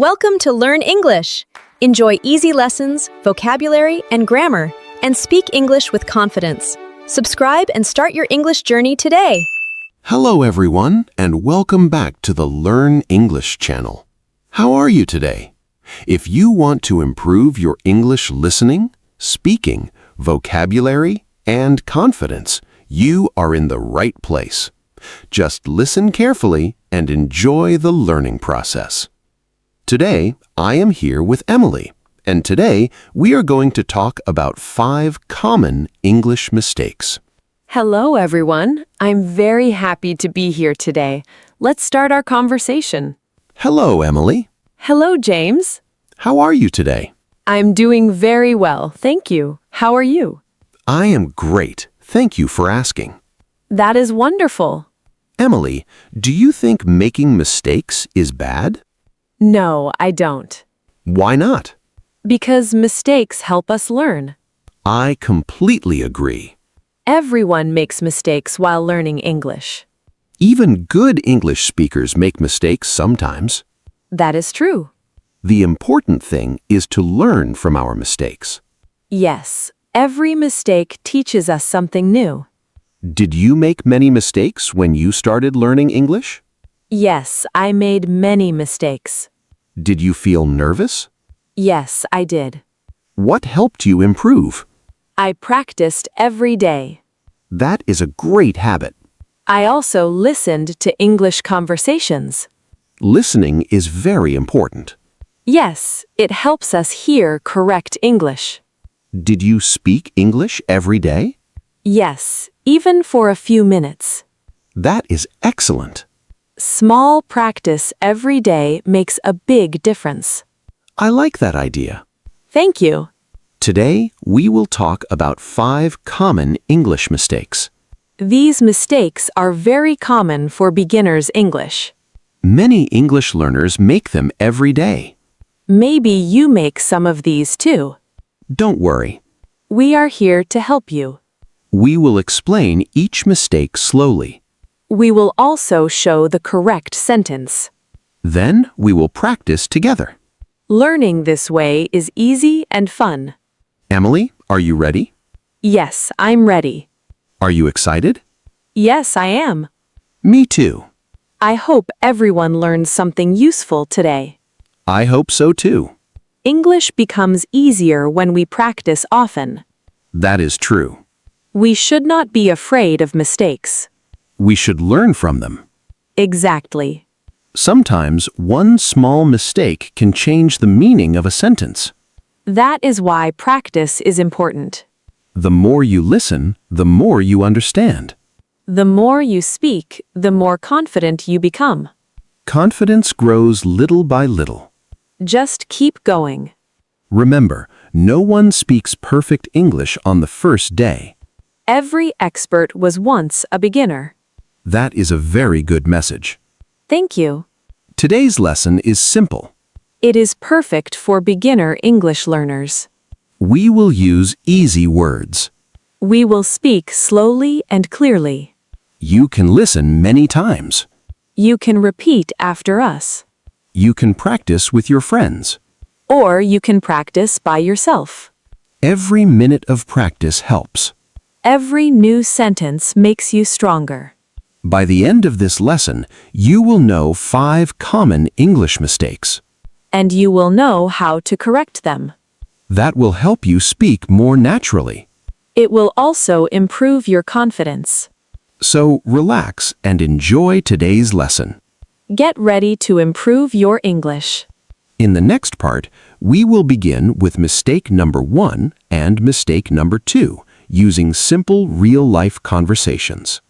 Welcome to Learn English. Enjoy easy lessons, vocabulary, and grammar, and speak English with confidence. Subscribe and start your English journey today. Hello everyone, and welcome back to the Learn English channel. How are you today? If you want to improve your English listening, speaking, vocabulary, and confidence, you are in the right place. Just listen carefully and enjoy the learning process. Today, I am here with Emily, and today we are going to talk about 5 common English mistakes. Hello, everyone. I'm very happy to be here today. Let's start our conversation. Hello, Emily. Hello, James. How are you today? I'm doing very well, thank you. How are you? I am great. Thank you for asking. That is wonderful. Emily, do you think making mistakes is bad? No, I don't. Why not? Because mistakes help us learn. I completely agree. Everyone makes mistakes while learning English. Even good English speakers make mistakes sometimes. That is true. The important thing is to learn from our mistakes. Yes, every mistake teaches us something new. Did you make many mistakes when you started learning English? Yes, I made many mistakes. Did you feel nervous? Yes, I did. What helped you improve? I practiced every day. That is a great habit. I also listened to English conversations. Listening is very important. Yes, it helps us hear correct English. Did you speak English every day? Yes, even for a few minutes. That is excellent. Small practice every day makes a big difference. I like that idea. Thank you. Today, we will talk about 5 common English mistakes. These mistakes are very common for beginners' English. Many English learners make them every day. Maybe you make some of these too. Don't worry. We are here to help you. We will explain each mistake slowly. We will also show the correct sentence. Then we will practice together. Learning this way is easy and fun. Emily, are you ready? Yes, I'm ready. Are you excited? Yes, I am. Me too. I hope everyone learns something useful today. I hope so too. English becomes easier when we practice often. That is true. We should not be afraid of mistakes. We should learn from them. Exactly. Sometimes one small mistake can change the meaning of a sentence. That is why practice is important. The more you listen, the more you understand. The more you speak, the more confident you become. Confidence grows little by little. Just keep going. Remember, no one speaks perfect English on the first day. Every expert was once a beginner. That is a very good message. Thank you. Today's lesson is simple. It is perfect for beginner English learners. We will use easy words. We will speak slowly and clearly. You can listen many times. You can repeat after us. You can practice with your friends. Or you can practice by yourself. Every minute of practice helps. Every new sentence makes you stronger. By the end of this lesson, you will know 5 common English mistakes. And you will know how to correct them. That will help you speak more naturally. It will also improve your confidence. So relax and enjoy today's lesson. Get ready to improve your English. In the next part, we will begin with mistake number 1 and mistake number 2, using simple real-life conversations.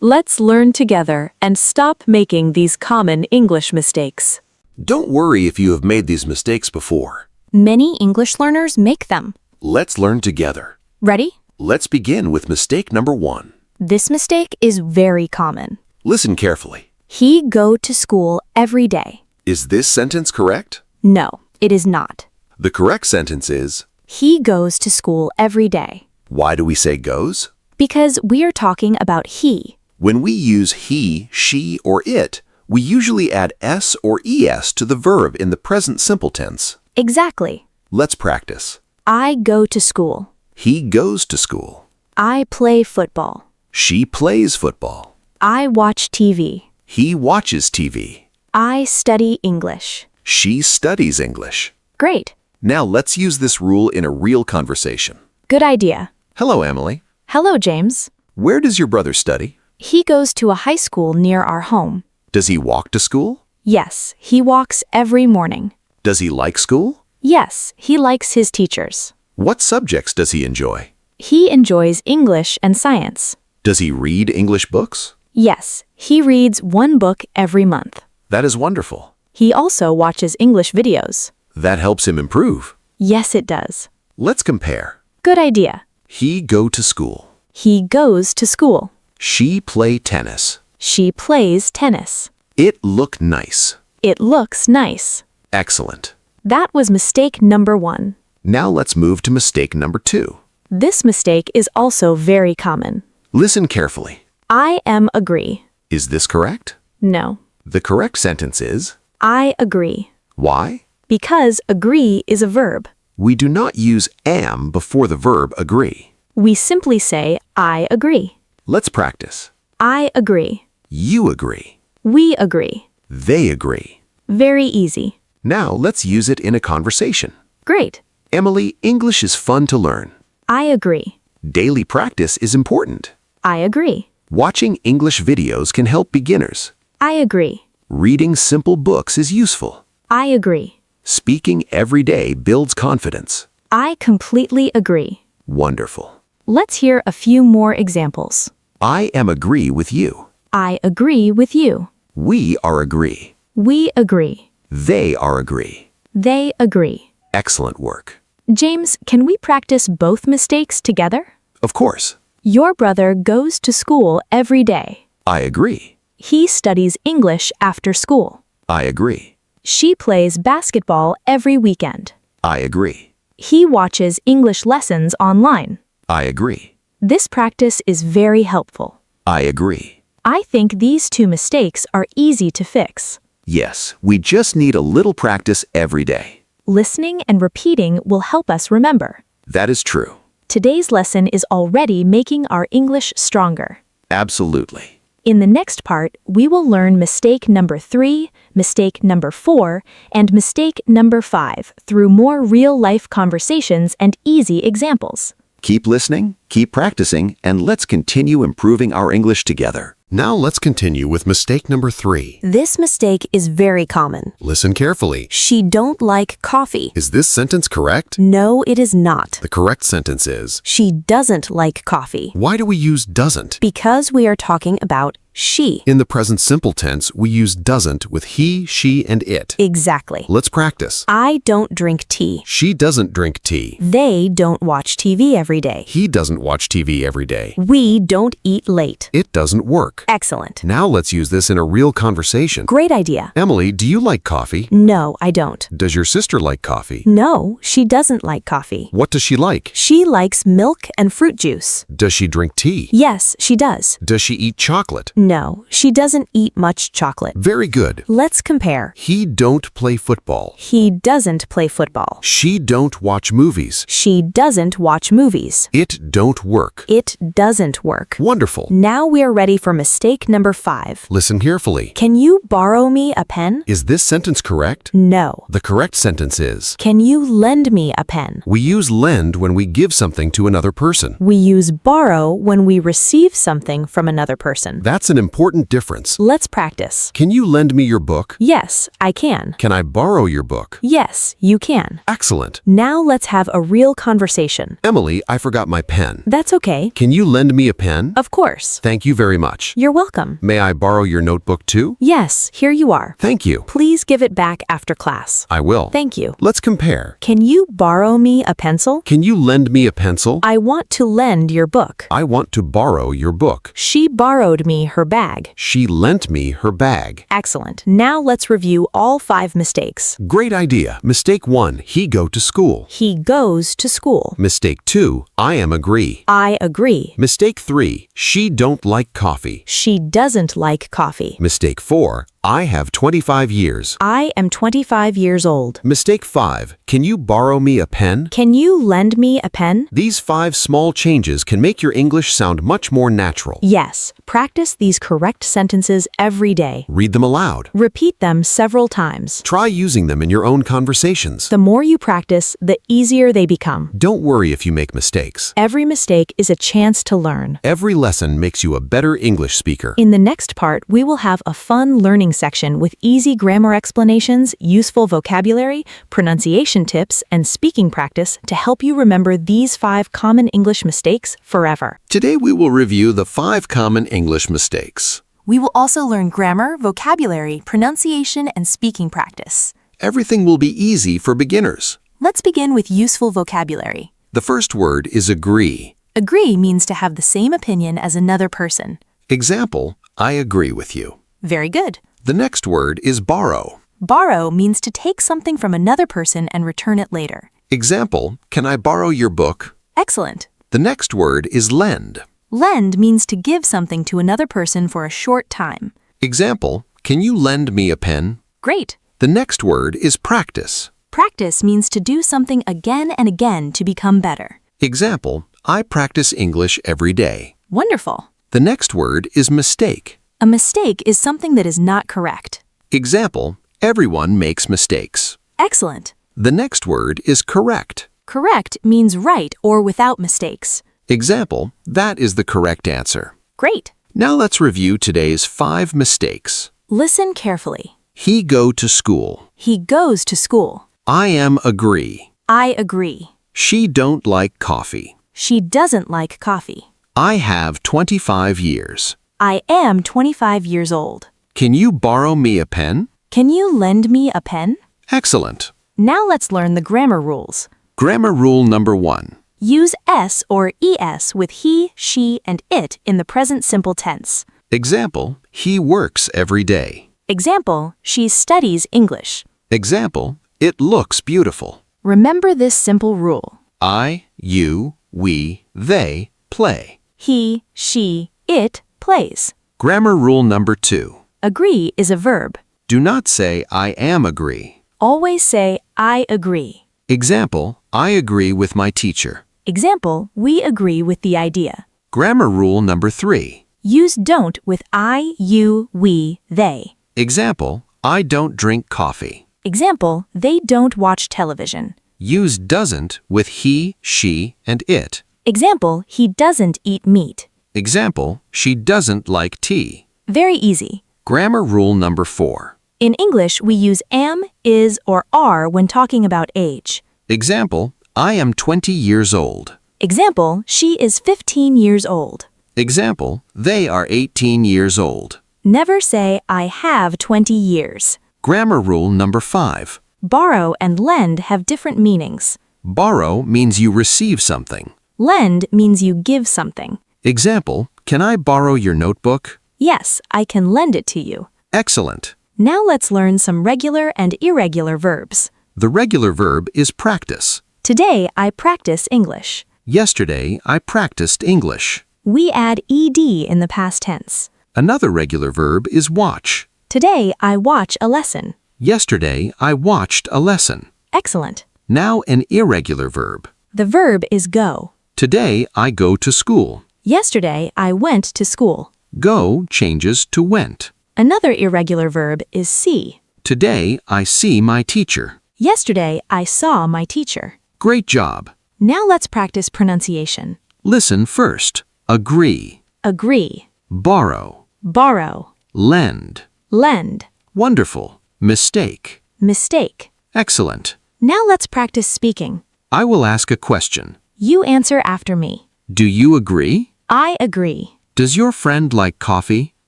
Let's learn together and stop making these common English mistakes. Don't worry if you have made these mistakes before. Many English learners make them. Let's learn together. Ready? Let's begin with mistake number 1. This mistake is very common. Listen carefully. He go to school every day. Is this sentence correct? No, it is not. The correct sentence is, He goes to school every day. why do we say goes? Because we are talking about he. When we use he, she, or it, We usually add s or es to the verb in the present simple tense. Exactly. Let's practice. I go to school. He goes to school. I play football. She plays football. I watch TV. He watches TV. I study English. She studies English. Great. Now let's use this rule in a real conversation. Good idea. Hello, Emily. Hello, James. Where does your brother study? He goes to a high school near our home. Does he walk to school? Yes, he walks every morning. Does he like school? Yes, he likes his teachers. What subjects does he enjoy? He enjoys English and science. Does he read English books? Yes, he reads one book every month. That is wonderful. He also watches English videos. That helps him improve. Yes, it does. Let's compare. Good idea. He go to school. He goes to school. She play tennis. She plays tennis. It look nice. It looks nice. Excellent. That was mistake number 1. Now let's move to mistake number 2. This mistake is also very common. Listen carefully. I am agree. Is this correct? No. The correct sentence is, I agree. why? Because agree is a verb. We do not use am before the verb agree. We simply say, I agree. Let's practice. I agree. You agree. We agree. They agree. Very easy. Now let's use it in a conversation. Great. Emily, English is fun to learn. I agree. Daily practice is important. I agree. Watching English videos can help beginners. I agree. Reading simple books is useful. I agree. Speaking every day builds confidence. I completely agree. Wonderful. Let's hear a few more examples. I am agree with you. I agree with you. We are agree. We agree. They are agree. They agree. Excellent work. James, can we practice both mistakes together? Of course. Your brother goes to school every day. I agree. He studies English after school. I agree. She plays basketball every weekend. I agree. He watches English lessons online. I agree. This practice is very helpful. I agree. I think these 2 mistakes are easy to fix. Yes, we just need a little practice every day. Listening and repeating will help us remember. That is true. Today's lesson is already making our English stronger. Absolutely. In the next part, we will learn mistake number 3, mistake number 4, and mistake number 5 through more real-life conversations and easy examples. Keep listening, keep practicing, and let's continue improving our English together. Now let's continue with mistake number 3. This mistake is very common. Listen carefully. She don't like coffee. Is this sentence correct? No, it is not. The correct sentence is, She doesn't like coffee. why do we use doesn't? Because we are talking about she. In the present simple tense, we use doesn't with he, she, and it. Exactly. Let's practice. I don't drink tea. She doesn't drink tea. They don't watch TV every day. He doesn't watch TV every day. We don't eat late. It doesn't work. Excellent. Now let's use this in a real conversation. Great idea. Emily, do you like coffee? No, I don't. Does your sister like coffee? No, she doesn't like coffee. What does she like? She likes milk and fruit juice. Does she drink tea? Yes, she does. Does she eat chocolate? No, she doesn't eat much chocolate. Very good. Let's compare. He don't play football. He doesn't play football. She don't watch movies. She doesn't watch movies. It don't work. It doesn't work. Wonderful. Now we are ready for mistake number 5. Listen carefully. Can you borrow me a pen? Is this sentence correct? No. The correct sentence is, Can you lend me a pen? we use lend when we give something to another person. We use borrow when we receive something from another person. That's an important difference. Let's practice. Can you lend me your book? Yes, I can. Can I borrow your book? Yes, you can. Excellent. Now let's have a real conversation. Emily, I forgot my pen. That's okay. Can you lend me a pen? Of course. Thank you very much. You're welcome. May I borrow your notebook too? Yes, here you are. Thank you. Please give it back after class. I will. Thank you. Let's compare. Can you borrow me a pencil? Can you lend me a pencil? I want to lend your book. I want to borrow your book. She borrowed me her bag. She lent me her bag. Excellent. Now let's review all 5 mistakes. Great idea. Mistake 1, he go to school. He goes to school. Mistake 2, I am agree. I agree. Mistake 3, she don't like coffee. She doesn't like coffee. Mistake 4, I have 25 years. I am 25 years old. Mistake 5. Can you borrow me a pen? Can you lend me a pen? These 5 small changes can make your English sound much more natural. Yes, practice these correct sentences every day. Read them aloud. Repeat them several times. Try using them in your own conversations. The more you practice, the easier they become. Don't worry if you make mistakes. Every mistake is a chance to learn. Every lesson makes you a better English speaker. In the next part, we will have a fun learning section with easy grammar explanations, useful vocabulary, pronunciation tips, and speaking practice to help you remember these 5 common English mistakes forever. Today we will review the 5 common English mistakes. We will also learn grammar, vocabulary, pronunciation, and speaking practice. Everything will be easy for beginners. Let's begin with useful vocabulary. The first word is agree. Agree means to have the same opinion as another person. Example, I agree with you. Very good. The next word is borrow. Borrow means to take something from another person and return it later. Example, can I borrow your book? Excellent. The next word is lend. Lend means to give something to another person for a short time. Example, can you lend me a pen? Great. The next word is practice. Practice means to do something again and again to become better. Example, I practice English every day. Wonderful. The next word is mistake. A mistake is something that is not correct. Example, everyone makes mistakes. Excellent. The next word is correct. Correct means right or without mistakes. Example, that is the correct answer. Great. Now let's review today's 5 mistakes. Listen carefully. He go to school. He goes to school. I am agree. I agree. She don't like coffee. She doesn't like coffee. I have 25 years. I am 25 years old. Can you borrow me a pen? Can you lend me a pen? Excellent. Now let's learn the grammar rules. Grammar rule number 1. Use s or es with he, she, and it in the present simple tense. Example, he works every day. Example, she studies English. Example, it looks beautiful. Remember this simple rule. I, you, we, they play. He, she, it plays. Grammar rule number 2. Agree is a verb. Do not say I am agree. Always say I agree. Example, I agree with my teacher. Example, we agree with the idea. Grammar rule number 3. Use don't with I, you, we, they. Example, I don't drink coffee. Example, they don't watch television. Use doesn't with he, she, and it. Example, he doesn't eat meat. Example, she doesn't like tea. Very easy. Grammar rule number 4. In English, we use am, is, or are when talking about age. Example, I am 20 years old. Example, she is 15 years old. Example, they are 18 years old. Never say I have 20 years. Grammar rule number 5. Borrow and lend have different meanings. Borrow means you receive something. Lend means you give something. Example, can I borrow your notebook? Yes, I can lend it to you. Excellent. Now let's learn some regular and irregular verbs. The regular verb is practice. Today, I practice English. Yesterday, I practiced English. We add ed in the past tense. Another regular verb is watch. Today, I watch a lesson. Yesterday, I watched a lesson. Excellent. Now an irregular verb. The verb is go. Today, I go to school. Yesterday, I went to school. Go changes to went. Another irregular verb is see. Today, I see my teacher. Yesterday, I saw my teacher. Great job. Now let's practice pronunciation. Listen first. Agree. Agree. Borrow. Borrow. Lend. Lend. Wonderful. Mistake. Mistake. Excellent. Now let's practice speaking. I will ask a question. You answer after me. Do you agree? I agree. Does your friend like coffee?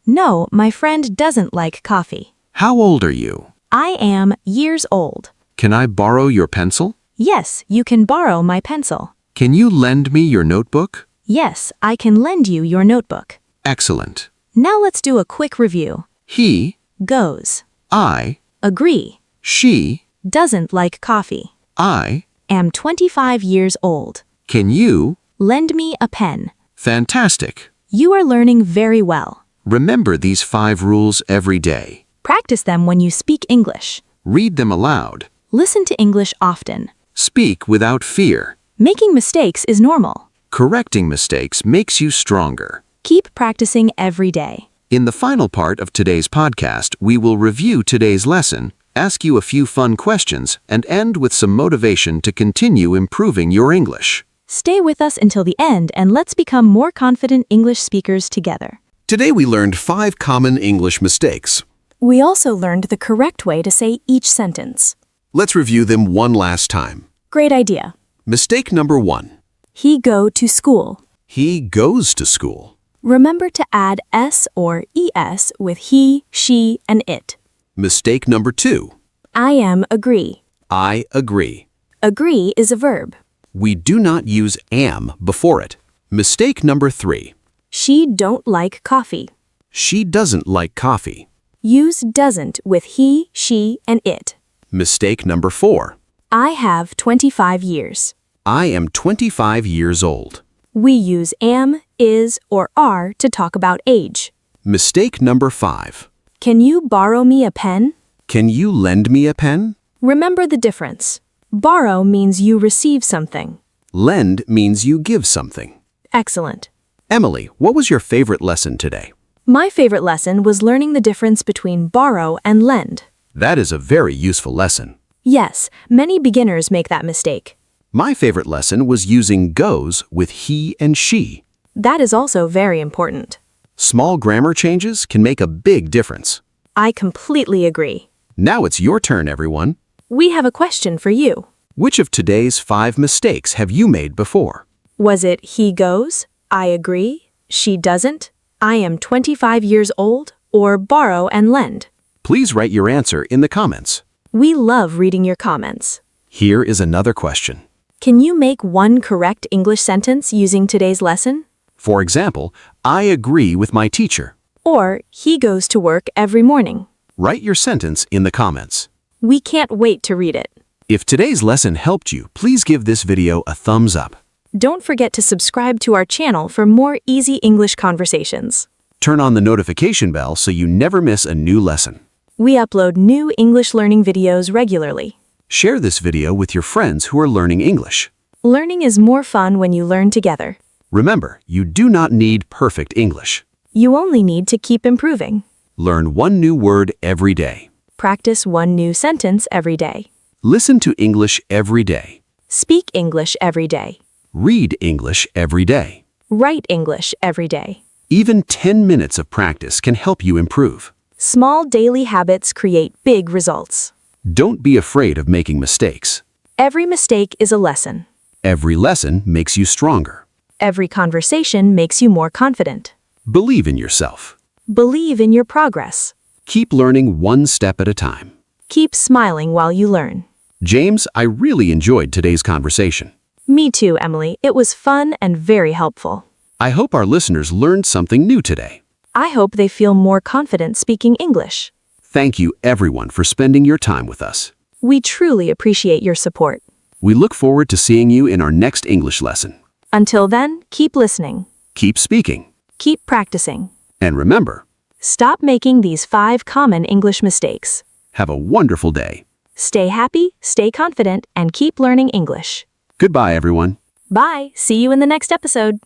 No, my friend doesn't like coffee. How old are you? I am years old. Can I borrow your pencil? Yes, you can borrow my pencil. Can you lend me your notebook? Yes, I can lend you your notebook. Excellent. Now let's do a quick review. He, Goes. I, Agree. she, Doesn't like coffee. I, Am 25 years old. can you? Lend me a pen. Fantastic. You are learning very well. Remember these 5 rules every day. Practice them when you speak English. Read them aloud. Listen to English often. Speak without fear. Making mistakes is normal. Correcting mistakes makes you stronger. Keep practicing every day. In the final part of today's podcast, we will review today's lesson, ask you a few fun questions, and end with some motivation to continue improving your English. Stay with us until the end and let's become more confident English speakers together. Today we learned 5 common English mistakes. We also learned the correct way to say each sentence. Let's review them one last time. Great idea. Mistake number 1. He go to school. He goes to school. Remember to add s or es with he, she, and it. Mistake number 2. I am agree. I agree. Agree is a verb. We do not use am before it. Mistake number 3. She don't like coffee. She doesn't like coffee. Use doesn't with he, she, and it. Mistake number 4. I have 25 years. I am 25 years old. We use am, is, or are to talk about age. Mistake number 5. Can you borrow me a pen? Can you lend me a pen? Remember the difference. Borrow means you receive something. Lend means you give something. Excellent. Emily, what was your favorite lesson today? My favorite lesson was learning the difference between borrow and lend. That is a very useful lesson. Yes, many beginners make that mistake. My favorite lesson was using goes with he and she. That is also very important. Small grammar changes can make a big difference. I completely agree. Now it's your turn, everyone. We have a question for you. Which of today's 5 mistakes have you made before? Was it he goes, I agree, she doesn't, I am 25 years old, or borrow and lend? Please write your answer in the comments. We love reading your comments. Here is another question. Can you make one correct English sentence using today's lesson? For example, I agree with my teacher. Or, he goes to work every morning. Write your sentence in the comments. We can't wait to read it. If today's lesson helped you, please give this video a thumbs up. Don't forget to subscribe to our channel for more easy English conversations. Turn on the notification bell so you never miss a new lesson. We upload new English learning videos regularly. Share this video with your friends who are learning English. Learning is more fun when you learn together. Remember, you do not need perfect English. You only need to keep improving. Learn one new word every day. Practice one new sentence every day. Listen to English every day. Speak English every day. Read English every day. Write English every day. Even 10 minutes of practice can help you improve. Small daily habits create big results. Don't be afraid of making mistakes. Every mistake is a lesson. Every lesson makes you stronger. Every conversation makes you more confident. Believe in yourself. Believe in your progress. Keep learning one step at a time. Keep smiling while you learn. James, I really enjoyed today's conversation. Me too, Emily. It was fun and very helpful. I hope our listeners learned something new today. I hope they feel more confident speaking English. Thank you, everyone, for spending your time with us. We truly appreciate your support. We look forward to seeing you in our next English lesson. Until then, keep listening. Keep speaking. Keep practicing. And remember, Stop making these 5 common English mistakes. have a wonderful day. Stay happy, stay confident, and keep learning English. Goodbye, everyone. Bye. See you in the next episode.